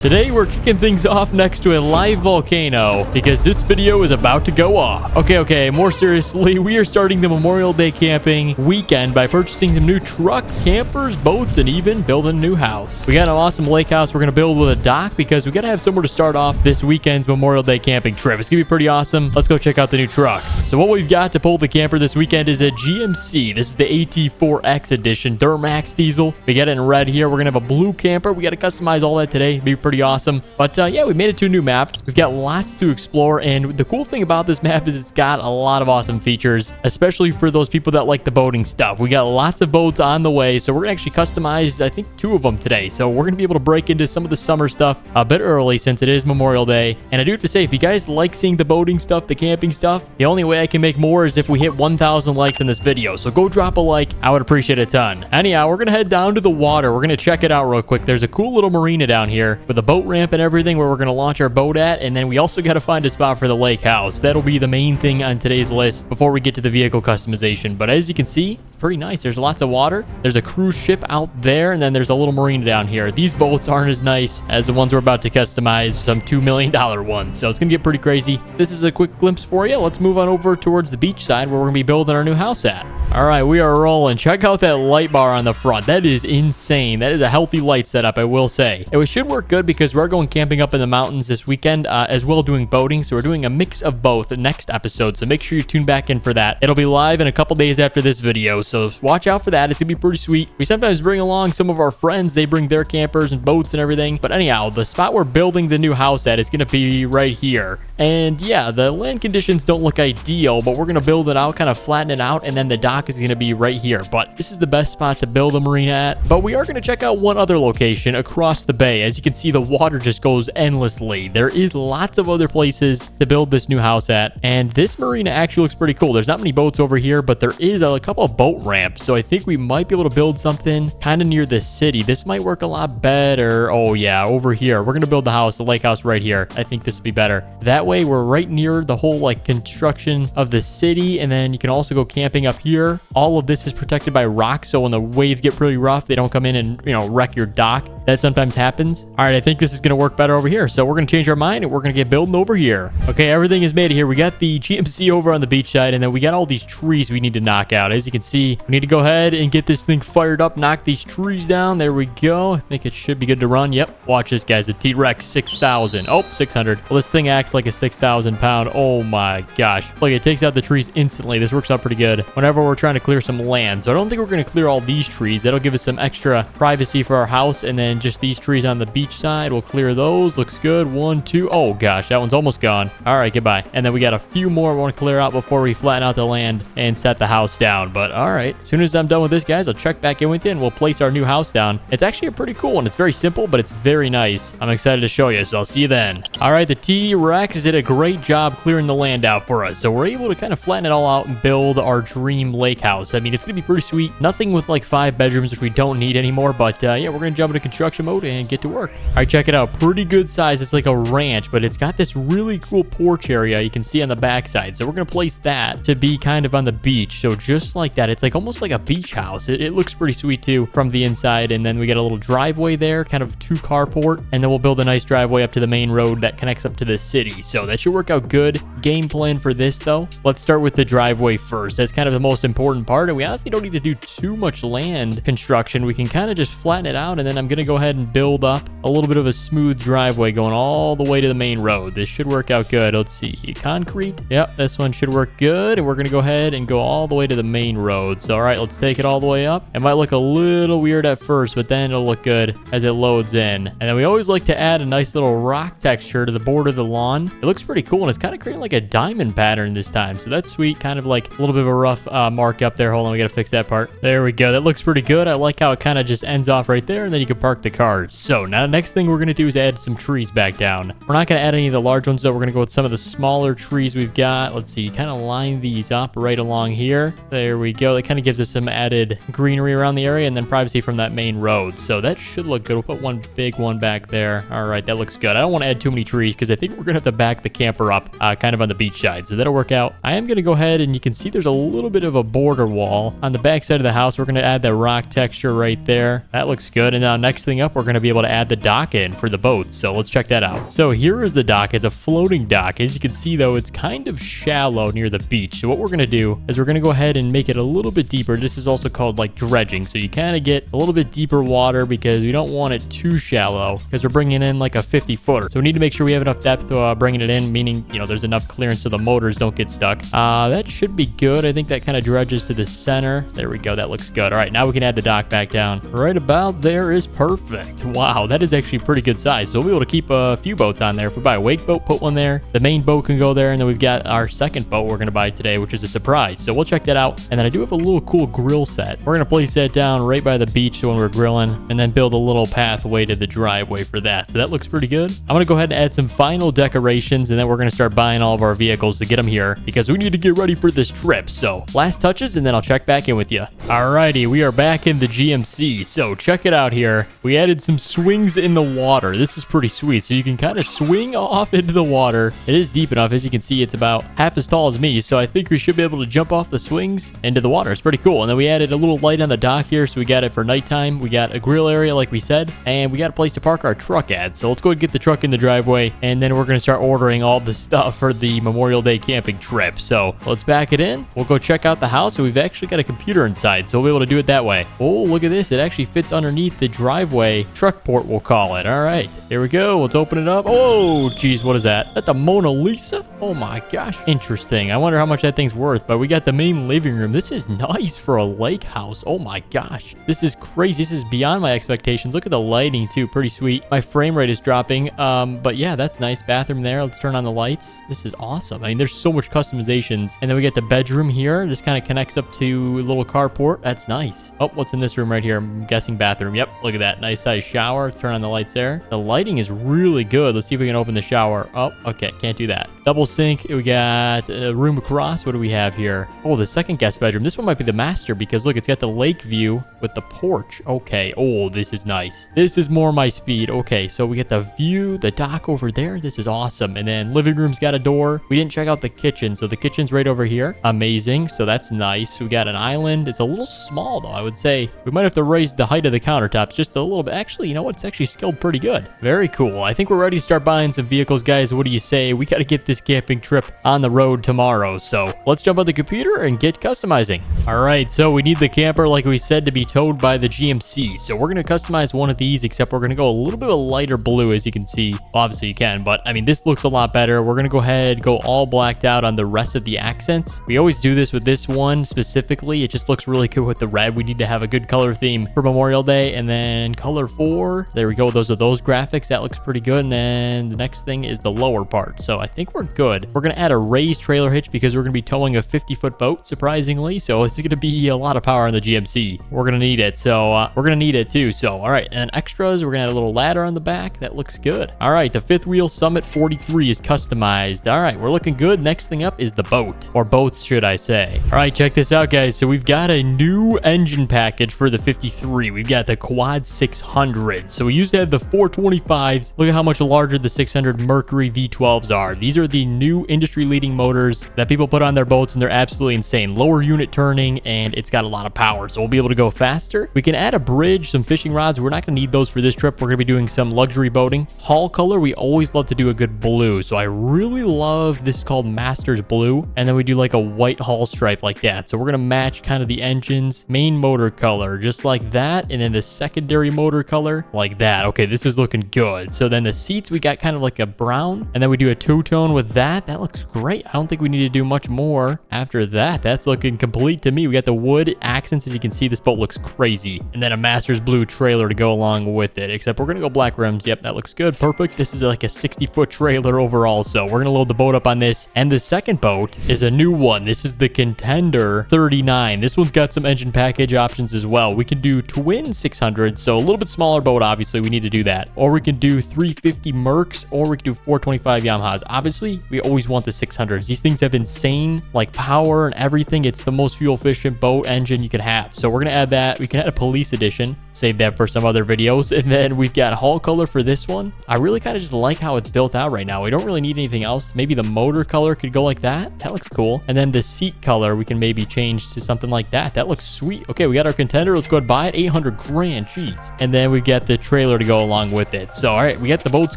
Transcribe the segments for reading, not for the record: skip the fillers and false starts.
Today we're kicking things off next to a live volcano because this video is about to go off. Okay, more seriously, we are starting the Memorial Day camping weekend by purchasing some new trucks, campers, boats, and even building a new house. We got an awesome lake house we're going to build with a dock because we got to have somewhere to start off this weekend's Memorial Day camping trip. It's going to be pretty awesome. Let's go check out the new truck. So what we've got to pull the camper this weekend is a GMC. This is the AT4X edition Duramax diesel. We got it in red here. We're going to have a blue camper. We got to customize all that today. Be pretty awesome. But yeah, we made it to a new map. We've got lots to explore, and the cool thing about this map is it's got a lot of awesome features, especially for those people that like the boating stuff. We got lots of boats on the way, so we're gonna actually customize, I think, 2 of them today. So we're gonna be able to break into some of the summer stuff a bit early since it is Memorial Day. And I do have to say, if you guys like seeing the boating stuff, the camping stuff, the only way I can make more is if we hit 1,000 likes in this video. So go drop a like. I would appreciate it a ton. Anyhow, we're gonna head down to the water. We're gonna check it out real quick. There's a cool little marina down here with a boat ramp and everything where we're going to launch our boat at, and then we also got to find a spot for the lake house. That'll be the main thing on today's list before we get to the vehicle customization. But as you can see, it's pretty nice. There's lots of water. There's a cruise ship out there, and then there's a little marina down here. These boats aren't as nice as the ones we're about to customize, some $2 million ones, so it's going to get pretty crazy. This is a quick glimpse for you. Let's move on over towards the beach side where we're going to be building our new house at. All right, we are rolling. Check out that light bar on the front. That is insane. That is a healthy light setup, I will say. And we should work good because we're going camping up in the mountains this weekend, as well doing boating. So we're doing a mix of both next episode. So make sure you tune back in for that. It'll be live in a couple days after this video. So watch out for that. It's gonna be pretty sweet. We sometimes bring along some of our friends. They bring their campers and boats and everything. But anyhow, the spot we're building the new house at is gonna be right here. And yeah, the land conditions don't look ideal, but we're gonna build it out, kind of flatten it out, and then the dock is gonna be right here. But this is the best spot to build a marina at. But we are gonna check out one other location across the bay. As you can see, the water just goes endlessly. There is lots of other places to build this new house at, and this marina actually looks pretty cool. There's not many boats over here, but there is a couple of boat ramps, so I think we might be able to build something kind of near the city. This might work a lot better. Oh yeah, over here. We're gonna build the house, the lake house right here. I think this would be better. That way we're right near the whole like construction of the city, and then you can also go camping up here. All of this is protected by rocks, so when the waves get pretty rough, they don't come in and, you know, wreck your dock. That sometimes happens. All right, I think this is going to work better over here, so we're going to change our mind and we're going to get building over here. Okay, everything is made here. We got the GMC over on the beach side, and then we got all these trees we need to knock out. As you can see, we need to go ahead and get this thing fired up, knock these trees down. There we go. I think it should be good to run. Yep, watch this, guys. The T-Rex 6,000. Oh, 600. Well, this thing acts like a 6,000 pound. Oh my gosh. Look, it takes out the trees instantly. This works out pretty good whenever we're trying to clear some land. So I don't think we're going to clear all these trees. That'll give us some extra privacy for our house, and then just these trees on the beach side, we'll clear those. Looks good. 1, 2. Oh gosh, that one's almost gone. All right, goodbye. And then we got a few more we want to clear out before we flatten out the land and set the house down. But all right, as soon as I'm done with this, guys, I'll check back in with you and we'll place our new house down. It's actually a pretty cool one. It's very simple, but it's very nice. I'm excited to show you, so I'll see you then. All right, the T-Rex did a great job clearing the land out for us, so we're able to kind of flatten it all out and build our dream lake house. I mean, it's gonna be pretty sweet. Nothing with like 5 bedrooms, which we don't need anymore, but yeah, we're gonna jump into construction mode and get to work. All right, check it out. Pretty good size. It's like a ranch, but it's got this really cool porch area you can see on the backside. So we're gonna place that to be kind of on the beach. So just like that, it's like almost like a beach house. It looks pretty sweet too from the inside. And then we got a little driveway there, kind of 2 carport, and then we'll build a nice driveway up to the main road that connects up to the city. So that should work out good. Game plan for this though, let's start with the driveway first. That's kind of the most important part, and we honestly don't need to do too much land construction. We can kind of just flatten it out, and then I'm gonna go ahead and build up a little bit of a smooth driveway going all the way to the main road. This should work out good. Let's see, concrete. Yep, this one should work good, and we're gonna go ahead and go all the way to the main road. So all right, let's take it all the way up. It might look a little weird at first, but then it'll look good as it loads in. And then we always like to add a nice little rock texture to the border of the lawn. It looks pretty cool, and it's kind of creating like a diamond pattern this time, so that's sweet. Kind of like a little bit of a rough mark up there. Hold on, we gotta fix that part. There we go. That looks pretty good. I like how it kind of just ends off right there, and then you can park the cars. So now the next thing we're gonna do is add some trees back down. We're not gonna add any of the large ones though. We're gonna go with some of the smaller trees we've got. Let's see, kind of line these up right along here. There we go. That kind of gives us some added greenery around the area and then privacy from that main road. So that should look good. We'll put one big one back there. All right, that looks good. I don't want to add too many trees because I think we're gonna have to back the camper up kind of of on the beach side, so that'll work out. I am going to go ahead and you can see there's a little bit of a border wall on the back side of the house. We're going to add that rock texture right there. That looks good. And now next thing up, we're going to be able to add the dock in for the boats. So let's check that out. So here is the dock. It's a floating dock. As you can see though, it's kind of shallow near the beach. So what we're going to do is we're going to go ahead and make it a little bit deeper. This is also called like dredging. So you kind of get a little bit deeper water because we don't want it too shallow because we're bringing in like a 50-footer. So we need to make sure we have enough depth bringing it in, meaning, you know, there's enough clearance so the motors don't get stuck. That should be good. I think that kind of dredges to the center. There we go. That looks good. All right, now we can add the dock back down. Right about there is perfect. Wow, that is actually pretty good size. So we'll be able to keep a few boats on there. If we buy a wake boat, put one there. The main boat can go there, and then we've got our second boat we're going to buy today, which is a surprise. So we'll check that out. And then I do have a little cool grill set. We're going to place that down right by the beach so when we're grilling, and then build a little pathway to the driveway for that. So that looks pretty good. I'm going to go ahead and add some final decorations, and then we're going to start buying all of our vehicles to get them here because we need to get ready for this trip. So last touches, and then I'll check back in with you. Alrighty, we are back in the GMC. So check it out here. We added some swings in the water. This is pretty sweet. So you can kind of swing off into the water. It is deep enough. As you can see, it's about half as tall as me. So I think we should be able to jump off the swings into the water. It's pretty cool. And then we added a little light on the dock here. So we got it for nighttime. We got a grill area like we said. And we got a place to park our truck at. So let's go ahead and get the truck in the driveway. And then we're going to start ordering all the stuff for the Memorial Day camping trip. So let's back it in. We'll go check out the house. So we've actually got a computer inside. So we'll be able to do it that way. Oh, look at this. It actually fits underneath the driveway truck port, we'll call it. All right, here we go. Let's open it up. Oh, geez, what is that? That's a Mona Lisa? Oh my gosh. Interesting. I wonder how much that thing's worth, but we got the main living room. This is nice for a lake house. Oh my gosh. This is crazy. This is beyond my expectations. Look at the lighting too. Pretty sweet. My frame rate is dropping. But yeah, that's nice. Bathroom there. Let's turn on the lights. This is awesome. I mean, there's so much customizations. And then we get the bedroom here. This kind of connects up to a little carport. That's nice. Oh, what's in this room right here? I'm guessing bathroom. Yep, look at that. Nice size shower. Turn on the lights there. The lighting is really good. Let's see if we can open the shower. Oh, okay. Can't do that. Double sink. We got a room across. What do we have here? Oh, the second guest bedroom. This one might be the master because look, it's got the lake view with the porch. Okay. Oh, this is nice. This is more my speed. Okay, so we get the view, the dock over there. This is awesome. And then living room's got a door. We didn't check out the kitchen. So the kitchen's right over here. Amazing. So that's nice. We got an island. It's a little small though. I would say we might have to raise the height of the countertops just a little bit. Actually, you know what? It's actually scaled pretty good. Very cool. I think we're ready to start buying some vehicles, guys. What do you say? We got to get this camping trip on the road tomorrow. So let's jump on the computer and get customizing. All right. So we need the camper, like we said, to be towed by the GMC. So we're going to customize one of these, except we're going to go a little bit of a lighter blue, as you can see. Well, obviously you can, but I mean, this looks a lot better. We're going to go ahead, go all blacked out on the rest of the accents. We always do this with this one specifically. It just looks really cool with the red. We need to have a good color theme for Memorial Day. And then color 4, there we go. Those are those graphics. That looks pretty good. And then the next thing is the lower part. So I think we're good. We're going to add a raised trailer hitch because we're going to be towing a 50-foot boat, surprisingly. So it's going to be a lot of power on the GMC. We're going to need it. So we're going to need it too. So, all right. And extras, we're going to add a little ladder on the back. That looks good. All right. The fifth wheel Summit 43 is customized. All right. We're looking good. Next thing up is the boat, or boats, should I say. All right. Check this out, guys. So we've got a new engine package for the 53. We've got the Quad 600. So we used to have the 425s. Look at how much larger the 600 Mercury V12s are. These are the new industry-leading motors that people put on their boats, and they're absolutely insane. Lower unit turning, and it's got a lot of power, so we'll be able to go faster. We can add a bridge, some fishing rods. We're not going to need those for this trip. We're going to be doing some luxury boating. Hull color, we always love to do a good blue, so I really love this is called Masters Blue, and then we do like a white hull stripe like that. So we're going to match kind of the engine's main motor color, just like that, and then the secondary motor color like that. Okay, this is looking good. So then the seats, we got kind of like a brown, and then we do a two-tone with that. That looks great. I don't think we need to do much more after that. That's looking complete to me. We got the wood accents. As you can see, this boat looks crazy. And then a Masters Blue trailer to go along with it, except we're going to go black rims. Yep, that looks good. Perfect. This is like a 60-foot trailer overall, so we're going to load the boat up on this. And the second boat is a new one. This is the Contender 39. This one's got some engine package options as well. We can do twin 600s, so a little bit smaller boat, obviously. We need to do that. Or we can do 350 Mercs, or we can do 425 Yamahas. Obviously, really, we always want the 600s. These things have insane like power and everything. It's the most fuel efficient boat engine you can have. So we're gonna add that. We can add a police edition, save that for some other videos. And then we've got hull color for this one. I really kind of just like how it's built out right now. We don't really need anything else. Maybe the motor color could go like that. That looks cool. And then the seat color we can maybe change to something like that. That looks sweet. Okay, we got our contender. Let's go ahead and buy it. 800 grand. Jeez. And then we get the trailer to go along with it. So all right, we got the boats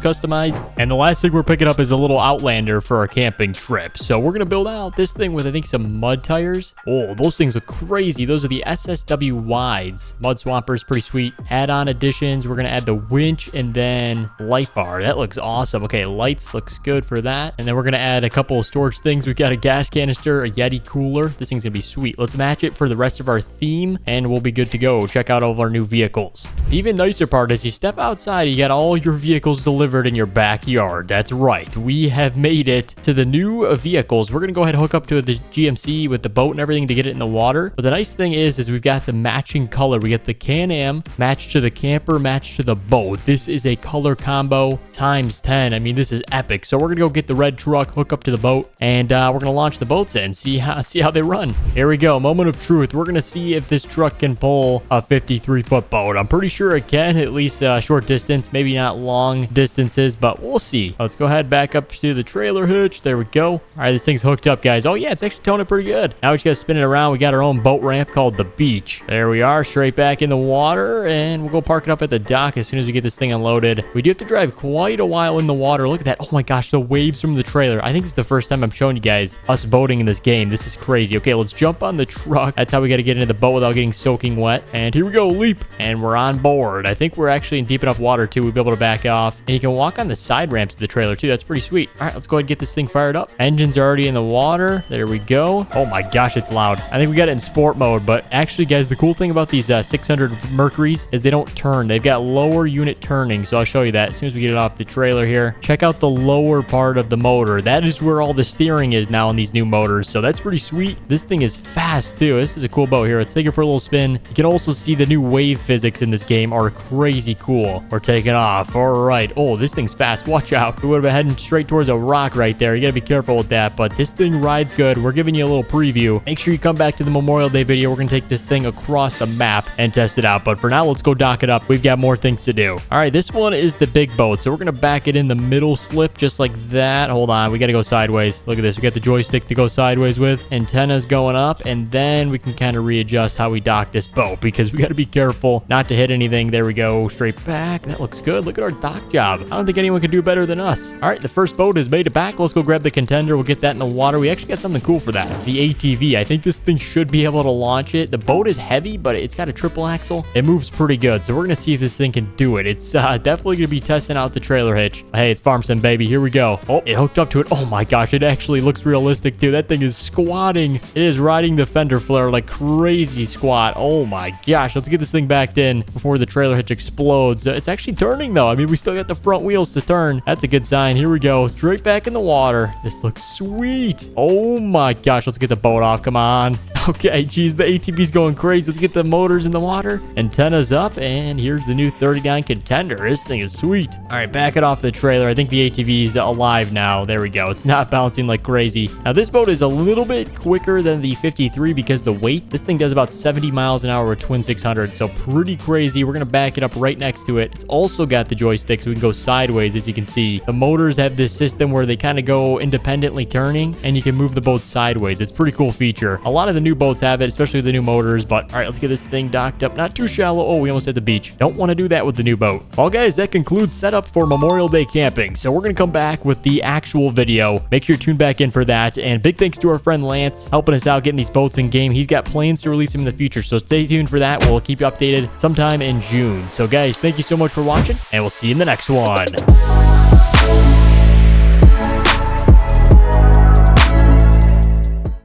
customized. And the last thing we're picking up is a little Outlander for our camping trip. So we're gonna build out this thing with I think some mud tires. Oh, those things look crazy. Those are the SSW wides. Mud swampers, pretty sweet. Add-on additions. We're gonna add the winch and then light bar. That looks awesome. Okay, lights looks good for that. And then we're gonna add a couple of storage things. We've got a gas canister, a Yeti cooler. This thing's gonna be sweet. Let's match it for the rest of our theme and we'll be good to go. Check out all of our new vehicles. The even nicer part is you step outside, you got all your vehicles delivered in your backyard. That's right. We have made it to the new vehicles. We're gonna go ahead and hook up to the GMC with the boat and everything to get it in the water. But the nice thing is we've got the matching color. We got the Can-Am matched to the camper, matched to the boat. This is a color combo times 10. I mean, this is epic. So we're gonna go get the red truck, hook up to the boat, and we're gonna launch the boats in, see how they run. Here we go. Moment of truth. We're gonna see if this truck can pull a 53-foot boat. I'm pretty sure it can, at least short distance, maybe not long distances, but we'll see. Let's go ahead back up to the trailer hitch. There we go. All right, this thing's hooked up, guys. Oh yeah, it's actually towing it pretty good. Now we just gotta spin it around. We got our own boat ramp called the beach. There we are, straight back in the water, and we'll go park it up at the dock as soon as we get this thing unloaded. We do have to drive quite a while in the water. Look at that. Oh my gosh, the waves from the trailer. I think this is the first time I'm showing you guys us boating in this game. This is crazy. Okay, let's jump on the truck. That's how we got to get into the boat without getting soaking wet. And here we go, leap. And we're on board. I think we're actually in deep enough water too. We'll be able to back off. And you can walk on the side ramps of the trailer too. That's pretty sweet. All right, let's go ahead and get this thing fired up. Engines are already in the water. There we go. Oh my gosh, it's loud. I think we got it in sport mode, but actually guys, the cool thing about these 600 Mercuries is they don't turn. They've got lower unit turning. So I'll show you that as soon as we get it off the trailer here. Check out the lower part of the motor. That is where all the steering is now on these new motors. So that's pretty sweet. This thing is fast too. This is a cool boat here. Let's take it for a little spin. You can also see the new wave physics in this game are crazy cool. We're taking off. All right. Oh, this thing's fast. Watch out. We would have been heading straight towards a rock right there. You got to be careful with that, but this thing rides good. We're giving you a little preview. Make sure you come back to the Memorial Day video. We're going to take this thing across the map and test it out. But for now, let's go dock it up. We've got more things to do. All right. This one is the big boat. So we're going to back it in the middle slip just like that. Hold on. We got to go sideways. Look at this. We got the joystick to go sideways with. Antennas going up. And then we can kind of readjust how we dock this boat because we got to be careful not to hit anything. There we go. Straight back. That looks good. Look at our dock job. I don't think anyone can do better than us. All right. The first boat is made it back. Let's go grab the contender. We'll get that in the water. We actually got something cool for that. The ATV. I think this thing should be able to launch it. The boat is heavy, but it's got a triple axle. It moves pretty good. So we're going to see if this thing can do it. It's definitely going to be testing out the trailer hitch. Hey, it's Farm Sim, baby. Here we go. Oh, it hooked up to it. Oh my gosh. It actually looks realistic too. That thing is squatting. It is riding the fender flare like crazy squat. Oh my gosh. Let's get this thing backed in before the trailer hitch explodes. It's actually turning though. I mean, we still got the front wheels to turn. That's a good sign. Here we go. Straight back in the water. This looks sweet. Oh my gosh. Let's get the boat off. Come on. Okay, geez, the ATV's going crazy. Let's get the motors in the water. Antennas up, and here's the new 39 contender. This thing is sweet. All right, back it off the trailer. I think the ATV's alive now. There we go. It's not bouncing like crazy. Now, this boat is a little bit quicker than the 53 because the weight. This thing does about 70 miles an hour with twin 600, so pretty crazy. We're going to back it up right next to it. It's also got the joystick, so we can go sideways, as you can see. The motors have this system where they kind of go independently turning, and you can move the boat sideways. It's a pretty cool feature. A lot of the new boats have it, especially the new motors, but all right, let's get this thing docked up. Not too shallow. Oh, we almost hit the beach. Don't want to do that with the new boat. Well, guys, that concludes setup for Memorial Day camping. So we're going to come back with the actual video. Make sure you tune back in for that. And big thanks to our friend Lance helping us out getting these boats in game. He's got plans to release them in the future, so stay tuned for that. We'll keep you updated sometime in June. So guys, thank you so much for watching, and we'll see you in the next one.